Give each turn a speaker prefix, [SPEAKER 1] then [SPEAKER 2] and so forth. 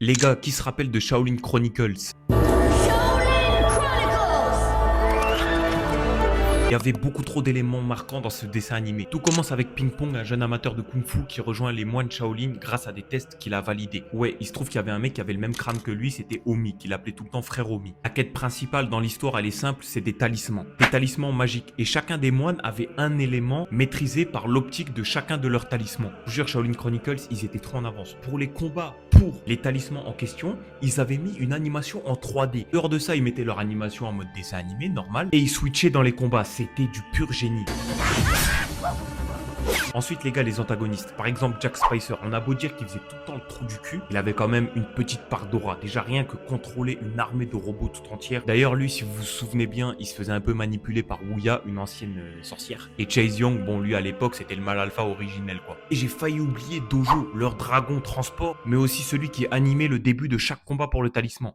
[SPEAKER 1] Les gars, qui se rappellent de Shaolin Chronicles?
[SPEAKER 2] Shaolin Chronicles!
[SPEAKER 1] Il y avait beaucoup trop d'éléments marquants dans ce dessin animé. Tout commence avec Ping Pong, un jeune amateur de Kung Fu qui rejoint les moines Shaolin grâce à des tests qu'il a validés. Ouais, il se trouve qu'il y avait un mec qui avait le même crâne que lui, c'était Omi, qu'il appelait tout le temps frère Omi. La quête principale dans l'histoire, elle est simple, c'est des talismans. Des talismans magiques. Et chacun des moines avait un élément maîtrisé par l'optique de chacun de leurs talismans. Je vous jure, Shaolin Chronicles, ils étaient trop en avance. Pour les combats, pour les talismans en question, ils avaient mis une animation en 3D. Hors de ça, ils mettaient leur animation en mode dessin animé, normal, et ils switchaient dans les combats. C'était du pur génie. Ensuite, les gars, les antagonistes. Par exemple, Jack Spicer. On a beau dire qu'il faisait tout le temps le trou du cul, il avait quand même une petite part d'aura. Déjà, rien que contrôler une armée de robots tout entière. D'ailleurs, lui, si vous vous souvenez bien, il se faisait un peu manipuler par Wuya, une ancienne sorcière. Et Chase Young, bon, lui, à l'époque, c'était le mal alpha originel, quoi. Et j'ai failli oublier Dojo, leur dragon transport, mais aussi celui qui animait le début de chaque combat pour le talisman.